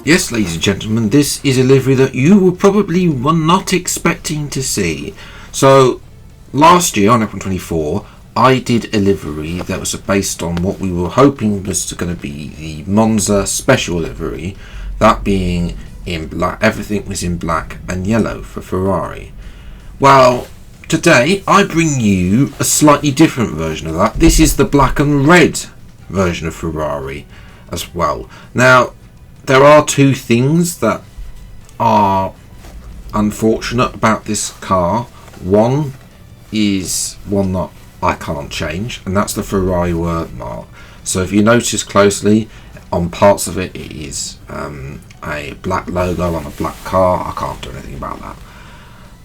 Yes, ladies and gentlemen, this is a livery that you were probably not expecting to see. So, last year on F124, I did a livery that was based on what we were hoping was going to be the Monza special livery, that being in black. Everything was in black and yellow for Ferrari. Well, today I bring you a slightly different version of that. This is the black and red version of Ferrari as well. Now, there are two things that are unfortunate about this car. One is one that I can't change, and that's the Ferrari word mark. So if you notice closely, on parts of it, it is a black logo on a black car. I can't do anything about that.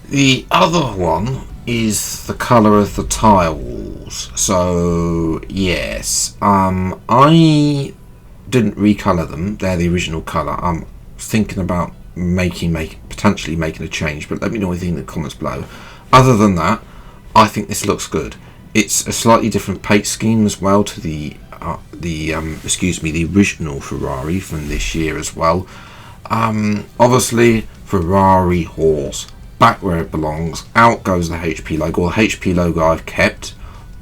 The other one is the colour of the tyre walls. So yes, I didn't recolour them. They're the original colour. I'm thinking about potentially making a change, but let me know what you think in the comments below. Other than that, I think this looks good. It's a slightly different paint scheme as well to the original Ferrari from this year as well. Obviously, Ferrari horse back where it belongs. Out goes the HP logo. The HP logo I've kept,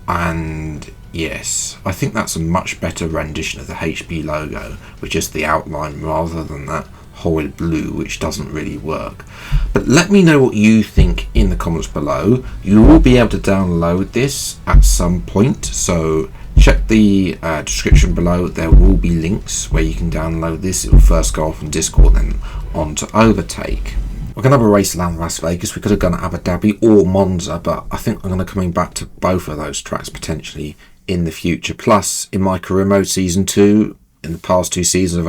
and yes, I think that's a much better rendition of the HP logo with just the outline rather than that horrid blue, which doesn't really work. But let me know what you think in the comments below. You will be able to download this at some point, so check the description below. There will be links where you can download this. It will first go off on Discord, then on to Overtake. We're going to have a race around Las Vegas. We could have gone to Abu Dhabi or Monza, but I think I'm going to coming back to both of those tracks potentially in the future. Plus, in my career mode season 2, in the past 2 seasons, I've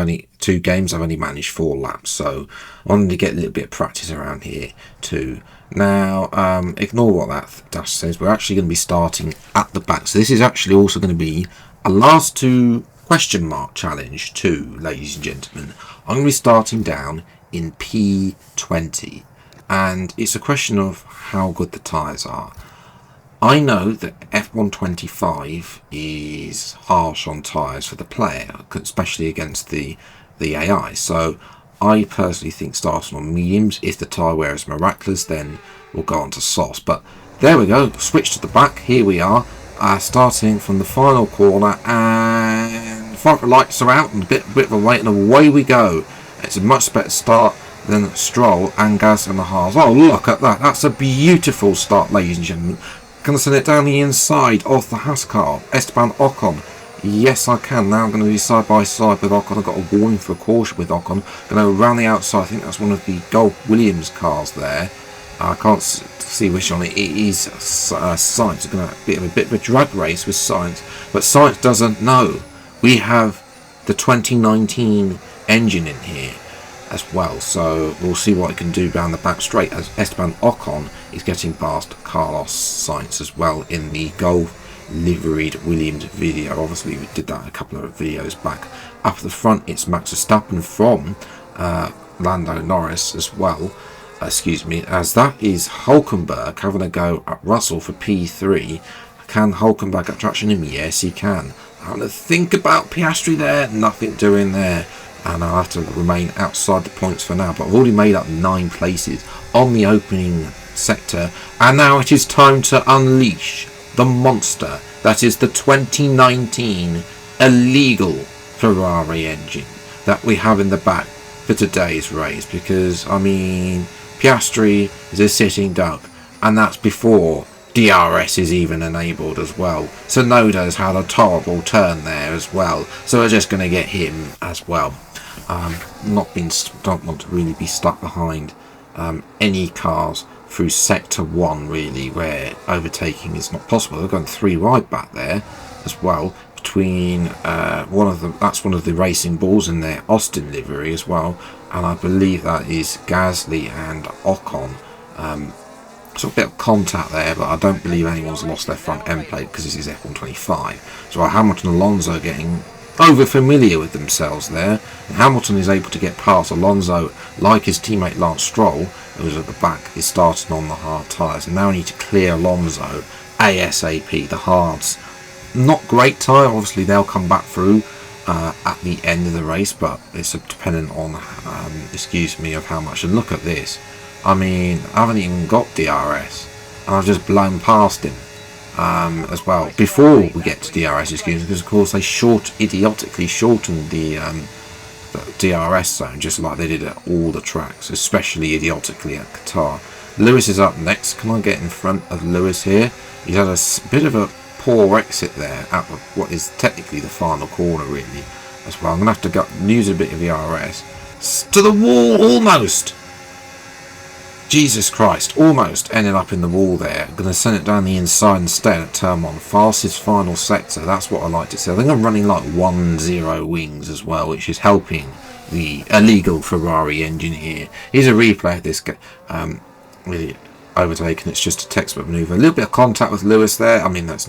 only managed 4 laps, so I wanted to get a little bit of practice around here too. Now, ignore what that dash says. We're actually going to be starting at the back, so this is actually also going to be a last 2 question mark challenge too, ladies and gentlemen. I'm going to be starting down in P20, and it's a question of how good the tyres are. I know that F125 is harsh on tyres for the player, especially against the AI, so I personally think starting on mediums. If the tyre wear is miraculous, then we'll go on to softs. But there we go, switch to the back. Here we are, starting from the final corner, and front lights are out, and a bit of a wait, and away we go. It's a much better start than Stroll and Gas and the Haas. Oh, look at that. That's a beautiful start, ladies and gentlemen. Can I send it down the inside of the Haas car? Esteban Ocon. Yes, I can. Now I'm going to be side by side with Ocon. I've got a warning for a caution with Ocon. Going to around the outside. I think that's one of the Gulf Williams cars there. I can't see which one it is. Science. It's going to be a bit of a drag race with Science. But Science doesn't know. We have the 2019 engine in here as well, so we'll see what it can do down the back straight, as Esteban Ocon is getting past Carlos Sainz as well in the Golf liveried Williams video. Obviously we did that a couple of videos back. Up the front it's Max Verstappen from Lando Norris as well, as that is Hulkenberg having a go at Russell for P3. Can Hulkenberg get traction in? Yes, he can. Having to think about Piastri there, nothing doing there, and I'll have to remain outside the points for now. But I've already made up 9 places on the opening sector, and now it is time to unleash the monster that is the 2019 illegal Ferrari engine that we have in the back for today's race. Because I mean, Piastri is a sitting duck, and that's before DRS is even enabled as well. Tsunoda's had a terrible turn there as well, so we're just going to get him as well. Don't want to really be stuck behind any cars through sector 1 really, where overtaking is not possible. They're going 3 wide back there as well, between one of them. That's one of the racing balls in their Austin livery as well, and I believe that is Gasly and Ocon. So a bit of contact there, but I don't believe anyone's lost their front end plate because this is F125. So Hamilton and Alonso getting over familiar with themselves there, and Hamilton is able to get past Alonso, like his teammate Lance Stroll, who was at the back, is starting on the hard tyres, and now I need to clear Alonso ASAP. The hards, not great tyre, obviously they'll come back through, at the end of the race, but it's dependent on, excuse me, of how much. And look at this. I mean, I haven't even got DRS, and I've just blown past him as well. Before we get to DRS, excuse me, because of course they idiotically shortened the DRS zone, just like they did at all the tracks, especially idiotically at Qatar. Lewis is up next. Can I get in front of Lewis here? He's had a bit of a poor exit there at what is technically the final corner, really, as well. I'm going to have to use a bit of ERS. To the wall, almost! Jesus Christ, almost ended up in the wall there. I'm going to send it down the inside instead at turn 1. Fastest final sector, that's what I like to see. I think I'm running like 1-0 wings as well, which is helping the illegal Ferrari engine here. Here's a replay of this really overtaken. It's just a textbook manoeuvre. A little bit of contact with Lewis there. I mean, that's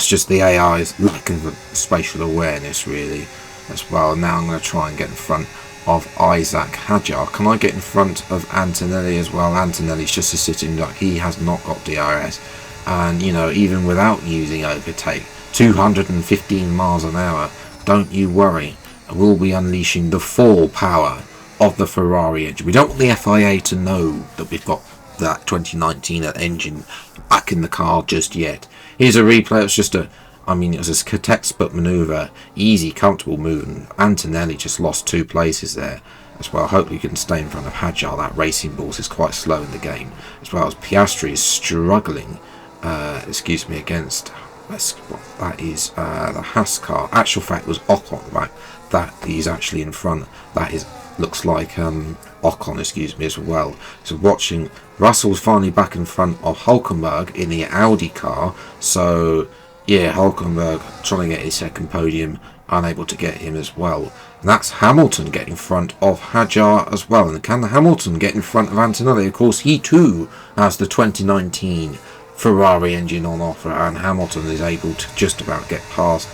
just the AI's lacking of spatial awareness, really, as well. Now I'm going to try and get in front of Isaac Hadjar. Can I get in front of Antonelli as well? Antonelli's just a sitting duck. He has not got DRS, and you know, even without using overtake, 215 miles an hour, don't you worry, we'll be unleashing the full power of the Ferrari engine. We don't want the FIA to know that we've got that 2019 engine back in the car just yet. Here's a replay. It's just it was a textbook manoeuvre, easy, comfortable movement. Antonelli just lost 2 places there as well. Hopefully you can stay in front of Hadjar. That racing balls is quite slow in the game, as well as Piastri is struggling against that is the Haas car. Actual fact was Ocon, right? That he's actually in front. That is looks like Ocon, excuse me, as well. So watching, Russell's finally back in front of Hulkenberg in the Audi car. So yeah, Hulkenberg trying to get his second podium, unable to get him as well. And that's Hamilton getting in front of Hadjar as well. And can Hamilton get in front of Antonelli? Of course, he too has the 2019 Ferrari engine on offer, and Hamilton is able to just about get past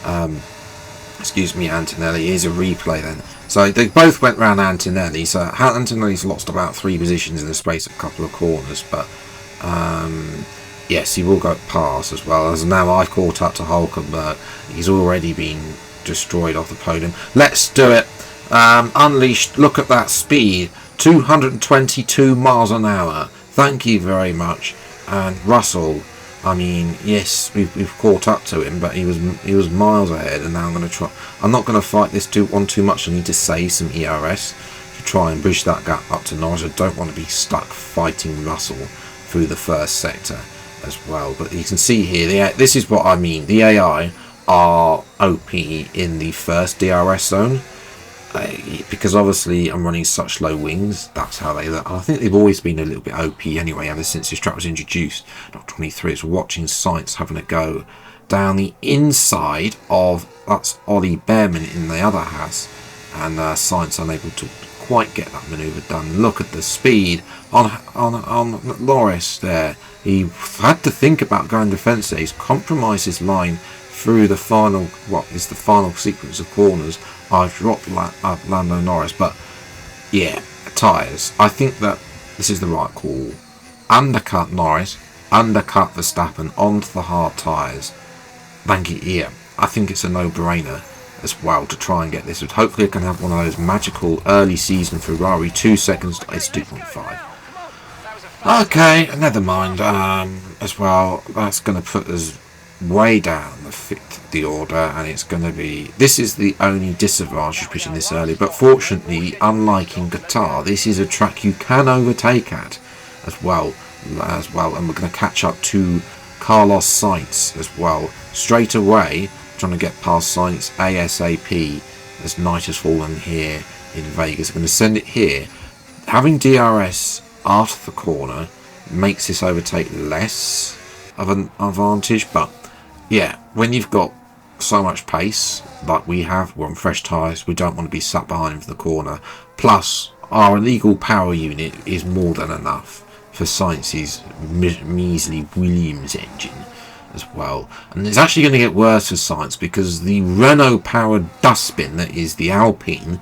Antonelli. Here's a replay then. So they both went round Antonelli, so Antonelli's lost about 3 positions in the space of a couple of corners, but yes, he will go past as well. As now I've caught up to Hulkenberg. He's already been destroyed off the podium. Let's do it. Unleashed, look at that speed, 222 miles an hour. Thank you very much. And Russell, I mean, yes, we've caught up to him, but he was miles ahead. And now I'm going to try. I'm not going to fight this too much. I need to save some ERS to try and bridge that gap up to Norris. I don't want to be stuck fighting Russell through the first sector as well. But you can see here, this is what I mean. The AI are OP in the first DRS zone. Because obviously I'm running such low wings, that's how they look. I think they've always been a little bit OP anyway, ever since this track was introduced. Not 23, it's watching Sainz having a go down the inside of, that's Ollie Behrman in the other Haas, and Sainz unable to quite get that manoeuvre done. Look at the speed on Norris there. He had to think about going defensive. He's compromised his line through the final sequence of corners. I've dropped Lando Norris, but yeah, tyres. I think that this is the right call. Undercut Norris, undercut Verstappen onto the hard tyres. Thank you, yeah. I think it's a no-brainer as well to try and get this. Hopefully I can have one of those magical early season Ferrari 2 seconds. It's 2.5. Okay, never mind. As well, that's going to put us way down the order, and it's going to be, this is the only disadvantage pushing this early, but fortunately, unlike in Qatar, this is a track you can overtake at as well, and we're going to catch up to Carlos Sainz as well straight away, trying to get past Sainz ASAP as night has fallen here in Vegas. I'm going to send it here. Having DRS after the corner makes this overtake less of an advantage, but yeah, when you've got so much pace like we're on fresh tyres, we don't want to be sat behind him for the corner. Plus, our illegal power unit is more than enough for Sainz's measly Williams engine as well. And it's actually going to get worse for Sainz because the Renault-powered dustbin that is the Alpine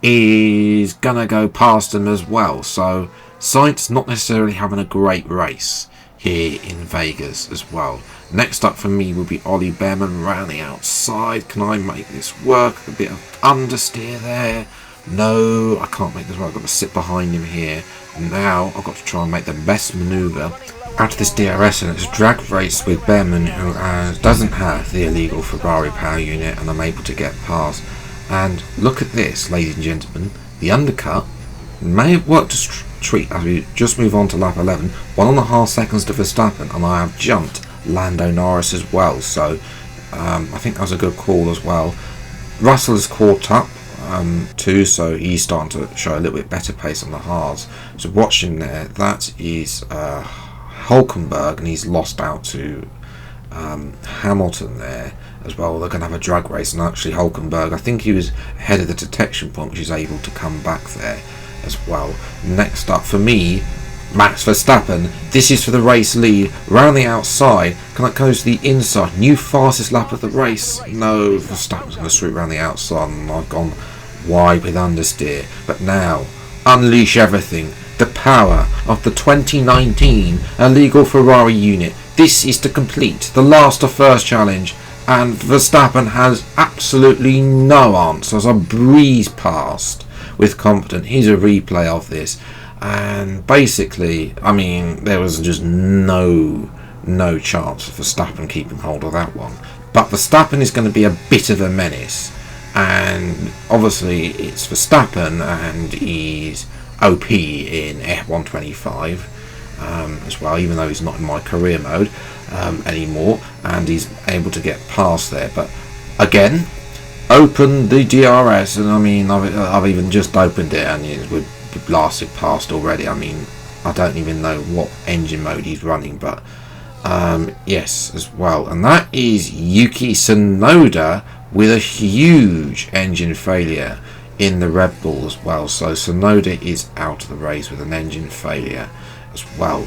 is going to go past him as well. So Sainz not necessarily having a great race here in Vegas as well. Next up for me will be Ollie Behrman around the outside. Can I make this work? A bit of understeer there. No, I can't make this work. I've got to sit behind him here. Now I've got to try and make the best manoeuvre out of this DRS, and it's a drag race with Behrman, who doesn't have the illegal Ferrari power unit, and I'm able to get past. And look at this, ladies and gentlemen. The undercut may have worked a treat as we just move on to lap 11. 1.5 seconds to Verstappen, and I have jumped Lando Norris as well. So I think that was a good call as well. Russell has caught up too, so he's starting to show a little bit better pace on the hards. So watching there, that is Hulkenberg, and he's lost out to Hamilton there as well. They're going to have a drag race, and actually Hulkenberg, I think he was ahead of the detection point, which is able to come back there as well. Next up for me, Max Verstappen. This is for the race lead. Round the outside, can it goes to the inside? New fastest lap of the race. No, Verstappen's going to swoop around the outside, and I've gone wide with understeer. But now, unleash everything. The power of the 2019 illegal Ferrari unit. This is to complete the last of first challenge, and Verstappen has absolutely no answers. I breeze past with confidence. Here's a replay of this, and basically, I mean, there was just no chance of Verstappen keeping hold of that one. But Verstappen is going to be a bit of a menace, and obviously it's Verstappen, and he's OP in F125 as well, even though he's not in my career mode anymore, and he's able to get past there. But again, open the DRS, and I mean, I've even just opened it, and we've blasted past already. I mean, I don't even know what engine mode he's running, but yes, as well. And that is Yuki Tsunoda with a huge engine failure in the Red Bull as well. So Tsunoda is out of the race with an engine failure as well.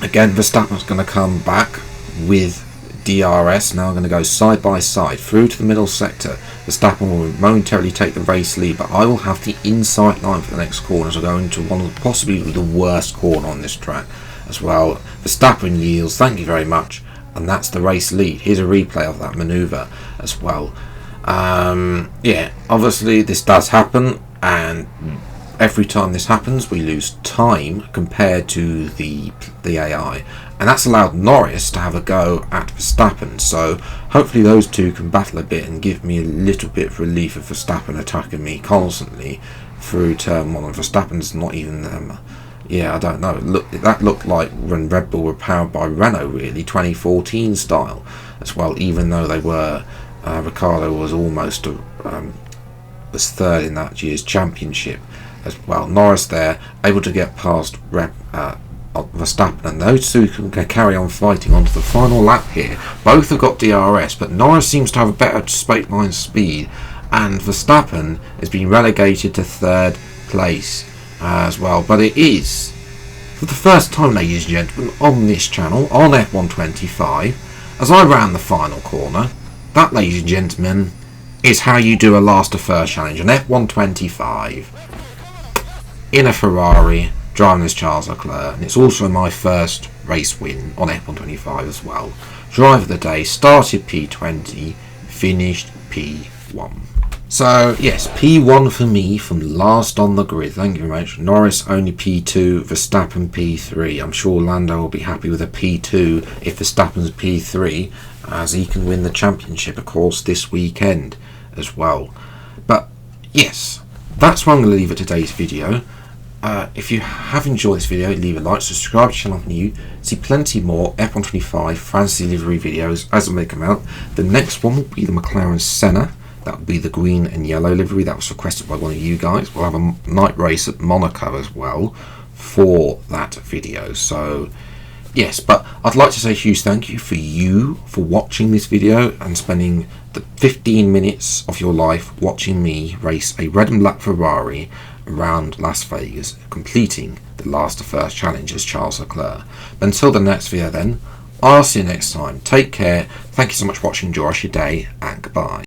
Again, Verstappen's going to come back with DRS. Now I'm going to go side by side through to the middle sector. Verstappen will momentarily take the race lead, but I will have the inside line for the next corner, so going into one of possibly the worst corner on this track as well. Verstappen yields, thank you very much, and that's the race lead. Here's a replay of that manoeuvre as well. Yeah, obviously this does happen, and every time this happens we lose time compared to the AI, and that's allowed Norris to have a go at Verstappen. So hopefully those two can battle a bit and give me a little bit of relief of Verstappen attacking me constantly through turn 1. And Verstappen's not even yeah, I don't know. Look, that looked like when Red Bull were powered by Renault, really 2014 style as well, even though they were Ricciardo was almost was third in that year's championship as well. Norris there able to get past Verstappen, and those two can carry on fighting onto the final lap here. Both have got DRS, but Norris seems to have a better straight line speed, and Verstappen has been relegated to third place as well. But it is for the first time, ladies and gentlemen, on this channel on F125, as I round the final corner. That, ladies and gentlemen, is how you do a last of first challenge on F125 in a Ferrari, driving as Charles Leclerc, and it's also my first race win on F125 as well. Driver of the day, started P20, finished P1. So yes, P1 for me from last on the grid. Thank you very much. Norris only P2, Verstappen P3. I'm sure Lando will be happy with a P2 if Verstappen's P3, as he can win the championship, of course, this weekend as well. But yes, that's where I'm going to leave it today's video. If you have enjoyed this video, leave a like, subscribe to the channel if new, see plenty more F125 fantasy livery videos as they come out. The next one will be the McLaren Senna. That would be the green and yellow livery that was requested by one of you guys. We'll have a night race at Monaco as well for that video. So yes, but I'd like to say a huge thank you for watching this video and spending the 15 minutes of your life watching me race a red and black Ferrari around Las Vegas, completing the last of first challenge as Charles Leclerc. Until the next video then, I'll see you next time. Take care, thank you so much for watching, enjoy your day, and goodbye.